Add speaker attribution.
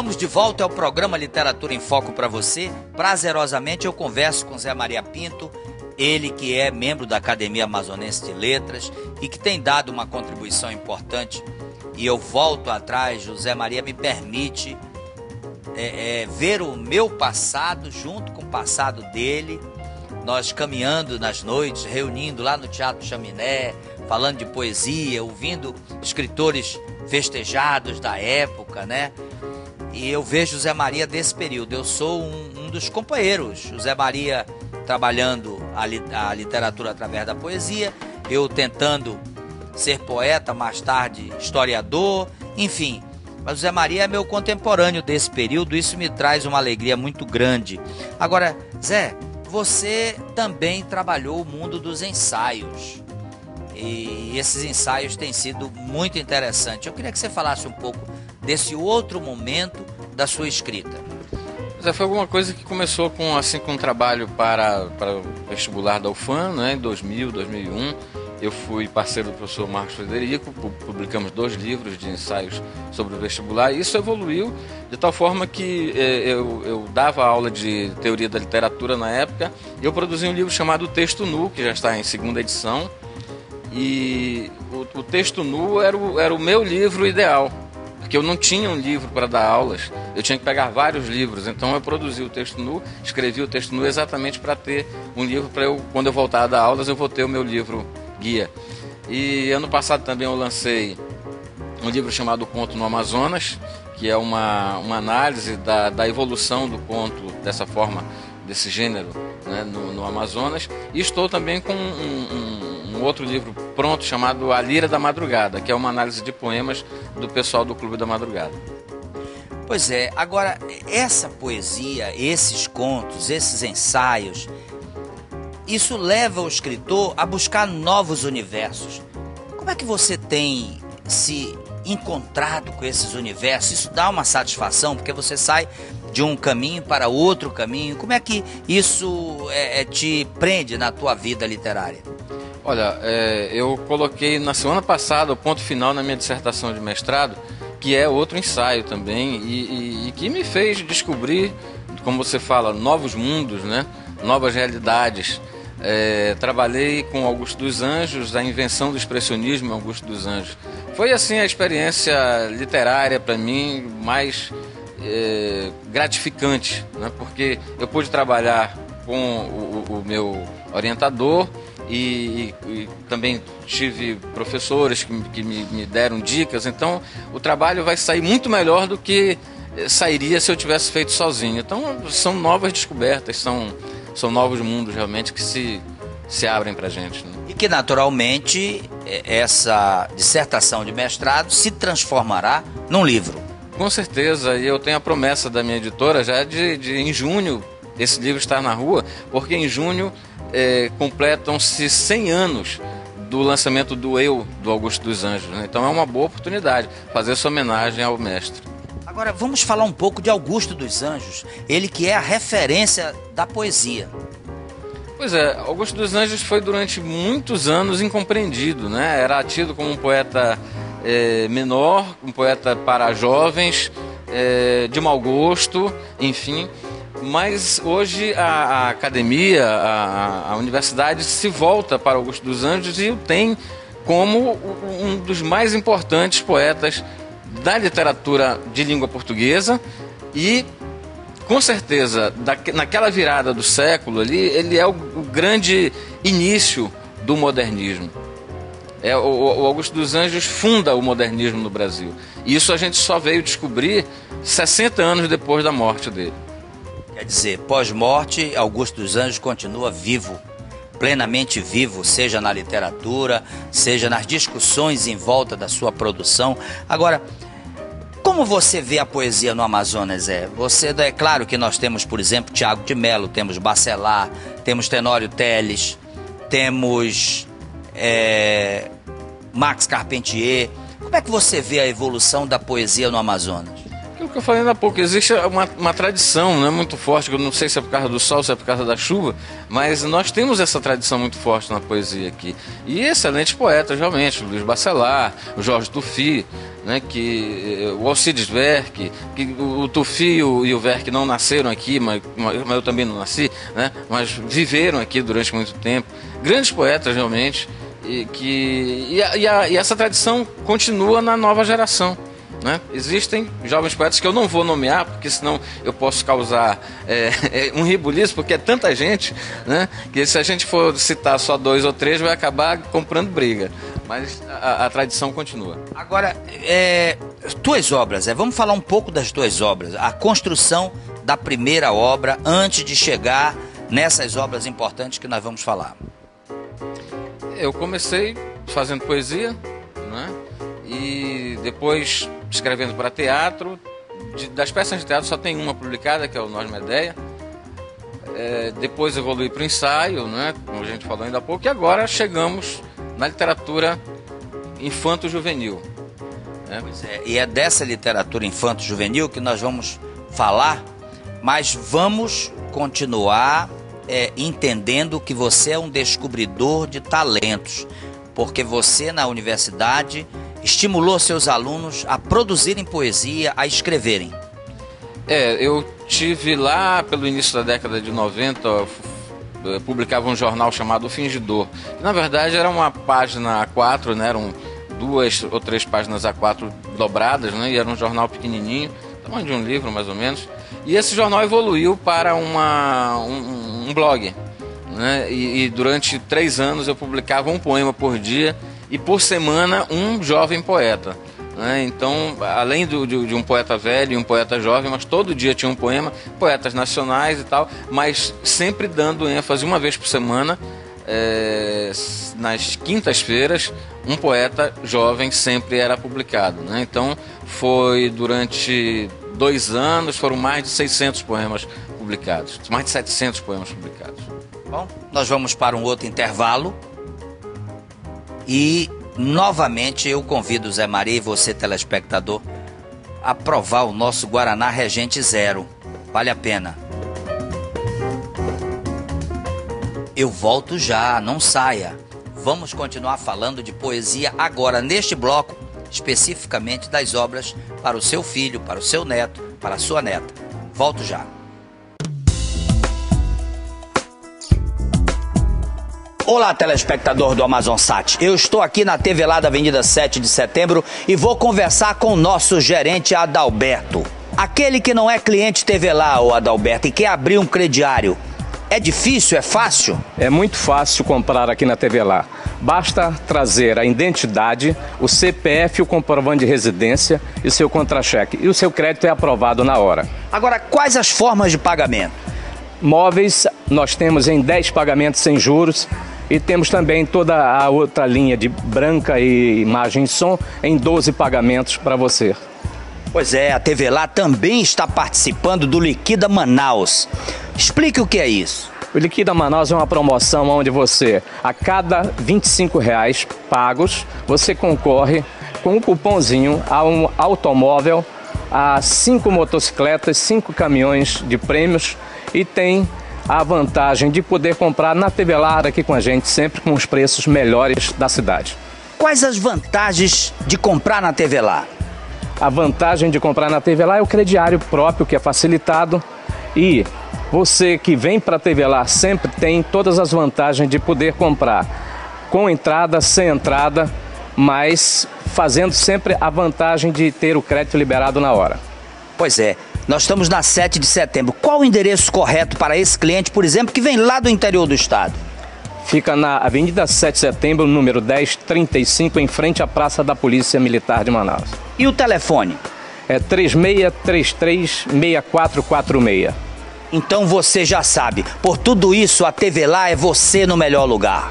Speaker 1: Estamos de volta ao programa Literatura em Foco para você. Prazerosamente eu converso com Zé Maria Pinto, ele que é membro da Academia Amazonense de Letras e que tem dado uma contribuição importante. E eu volto atrás, o Zé Maria me permite ver o meu passado junto com o passado dele. Nós caminhando nas noites, reunindo lá no Teatro Chaminé, falando de poesia, ouvindo escritores festejados da época, né? E eu vejo o Zé Maria desse período. Eu sou um dos companheiros. O Zé Maria trabalhando a literatura através da poesia, eu tentando ser poeta, mais tarde historiador, enfim. Mas o Zé Maria é meu contemporâneo desse período, isso me traz uma alegria muito grande. Agora, Zé, você também trabalhou o mundo dos ensaios. E esses ensaios têm sido muito interessantes. Eu queria que você falasse um pouco desse outro momento da sua escrita.
Speaker 2: Foi alguma coisa que começou com um trabalho para o vestibular da UFAM, né, em 2000, 2001. Eu fui parceiro do professor Marcos Frederico, publicamos 2 livros de ensaios sobre o vestibular, e isso evoluiu de tal forma que eu dava aula de teoria da literatura na época, e eu produzi um livro chamado Texto Nu, que já está em 2ª edição, e o Texto Nu era o meu livro ideal, porque eu não tinha um livro para dar aulas, eu tinha que pegar vários livros, então eu produzi o Texto Nu, escrevi o Texto Nu exatamente para ter um livro para quando eu voltar a dar aulas, eu vou ter o meu livro guia. E ano passado também eu lancei um livro chamado Conto no Amazonas, que é uma análise da evolução do conto dessa forma, desse gênero, né, no Amazonas. E estou também com um outro livro pronto chamado A Lira da Madrugada, que é uma análise de poemas do pessoal do Clube da Madrugada.
Speaker 1: Pois é, agora essa poesia, esses contos, esses ensaios, isso leva o escritor a buscar novos universos. Como é que você tem se encontrado com esses universos? Isso dá uma satisfação, porque você sai de um caminho para outro caminho. Como é que isso te prende na tua vida literária?
Speaker 2: Olha, eu coloquei na semana passada o ponto final na minha dissertação de mestrado, que é outro ensaio também, e que me fez descobrir, como você fala, novos mundos, né? Novas realidades. Trabalhei com Augusto dos Anjos, a invenção do expressionismo em Augusto dos Anjos. Foi assim a experiência literária para mim mais gratificante, né? Porque eu pude trabalhar com o meu orientador e também tive professores que me deram dicas, então o trabalho vai sair muito melhor do que sairia se eu tivesse feito sozinho. Então são novas descobertas, são novos mundos realmente que se abrem para a gente, né?
Speaker 1: E que naturalmente essa dissertação de mestrado se transformará num livro.
Speaker 2: Com certeza, e eu tenho a promessa da minha editora já de em junho esse livro estar na rua, porque em junho completam-se 100 anos do lançamento do Augusto dos Anjos, né? Então é uma boa oportunidade fazer essa homenagem ao mestre.
Speaker 1: Agora vamos falar um pouco de Augusto dos Anjos, ele que é a referência da poesia.
Speaker 2: Pois é, Augusto dos Anjos foi durante muitos anos incompreendido, né? Era tido como um poeta menor, um poeta para jovens, de mau gosto, enfim. Mas hoje a academia, a universidade se volta para Augusto dos Anjos e o tem como um dos mais importantes poetas da literatura de língua portuguesa e, com certeza, naquela virada do século ali, ele é o grande início do modernismo. O Augusto dos Anjos funda o modernismo no Brasil. E isso a gente só veio descobrir 60 anos depois da morte dele.
Speaker 1: Quer dizer, pós-morte, Augusto dos Anjos continua vivo, plenamente vivo, seja na literatura, seja nas discussões em volta da sua produção. Agora, como você vê a poesia no Amazonas, Zé? É claro que nós temos, por exemplo, Tiago de Mello, temos Bacelar, temos Tenório Teles, temos Max Carpentier. Como é que você vê a evolução da poesia no Amazonas?
Speaker 2: Aquilo que eu falei ainda há pouco, existe uma tradição, né, muito forte, que eu não sei se é por causa do sol, se é por causa da chuva, mas nós temos essa tradição muito forte na poesia aqui. E excelentes poetas, realmente, o Luiz Bacelar, o Jorge Tufi, né, o Alcides Werck, que o Tufi e o Werck não nasceram aqui, mas eu também não nasci, né, mas viveram aqui durante muito tempo. Grandes poetas, realmente, e essa tradição continua na nova geração. Né? Existem jovens poetas que eu não vou nomear, porque senão eu posso causar um ribuliço, porque é tanta gente, né, que se a gente for citar só 2 ou 3 vai acabar comprando briga. Mas a tradição continua.
Speaker 1: Agora, tuas obras, vamos falar um pouco das tuas obras. A construção da primeira obra antes de chegar nessas obras importantes que nós vamos falar.
Speaker 2: Eu comecei fazendo poesia, né, e depois escrevendo para teatro. Das peças de teatro só tem uma publicada, que é o Nós Medeia. Depois evolui para o ensaio, né, como a gente falou ainda há pouco, e agora chegamos na literatura infanto-juvenil.
Speaker 1: Pois é, e é dessa literatura infanto-juvenil que nós vamos falar, mas vamos continuar entendendo que você é um descobridor de talentos, porque você na universidade estimulou seus alunos a produzirem poesia, a escreverem.
Speaker 2: Eu tive lá pelo início da década de 90, publicava um jornal chamado O Fingidor, que na verdade era uma página A4, né, eram 2 ou 3 páginas A4 dobradas, né, e era um jornal pequenininho, tamanho de um livro mais ou menos, e esse jornal evoluiu para um blog, né, e durante 3 anos eu publicava um poema por dia, e por semana um jovem poeta, né? Então, além de um poeta velho e um poeta jovem, mas todo dia tinha um poema, poetas nacionais e tal, mas sempre dando ênfase uma vez por semana, nas quintas-feiras, um poeta jovem sempre era publicado, né? Então, foi durante 2 anos, foram mais de 600 poemas publicados, mais de 700 poemas publicados.
Speaker 1: Bom, nós vamos para um outro intervalo. E, novamente, eu convido o Zé Maria e você, telespectador, a provar o nosso Guaraná Regente Zero. Vale a pena. Eu volto já, não saia. Vamos continuar falando de poesia agora, neste bloco, especificamente das obras para o seu filho, para o seu neto, para a sua neta. Volto já. Olá, telespectador do Amazonsat. Eu estou aqui na TV lá da Avenida 7 de Setembro e vou conversar com o nosso gerente Adalberto. Aquele que não é cliente TV lá, ô Adalberto, e quer abrir um crediário. É difícil? É fácil?
Speaker 3: É muito fácil comprar aqui na TV lá. Basta trazer a identidade, o CPF, o comprovante de residência e seu contra-cheque. E o seu crédito é aprovado na hora.
Speaker 1: Agora, quais as formas de pagamento?
Speaker 3: Móveis, nós temos em 10 pagamentos sem juros. E temos também toda a outra linha de branca e imagem e som em 12 pagamentos para você.
Speaker 1: Pois é, a TV lá também está participando do Liquida Manaus. Explique o que é isso.
Speaker 3: O Liquida Manaus é uma promoção onde você, a cada R$25 pagos, você concorre com um cupomzinho a um automóvel, a 5 motocicletas, 5 caminhões de prêmios e tem a vantagem de poder comprar na TV Lar aqui com a gente, sempre com os preços melhores da cidade.
Speaker 1: Quais as vantagens de comprar na TV Lar?
Speaker 3: A vantagem de comprar na TV Lar é o crediário próprio, que é facilitado, e você que vem para a TV Lar sempre tem todas as vantagens de poder comprar com entrada, sem entrada, mas fazendo sempre a vantagem de ter o crédito liberado na hora.
Speaker 1: Pois é. Nós estamos na 7 de setembro. Qual o endereço correto para esse cliente, por exemplo, que vem lá do interior do estado?
Speaker 3: Fica na Avenida 7 de Setembro, número 1035, em frente à Praça da Polícia Militar de Manaus.
Speaker 1: E o telefone?
Speaker 3: É 3633-6446.
Speaker 1: Então você já sabe, por tudo isso a TV lá é você no melhor lugar.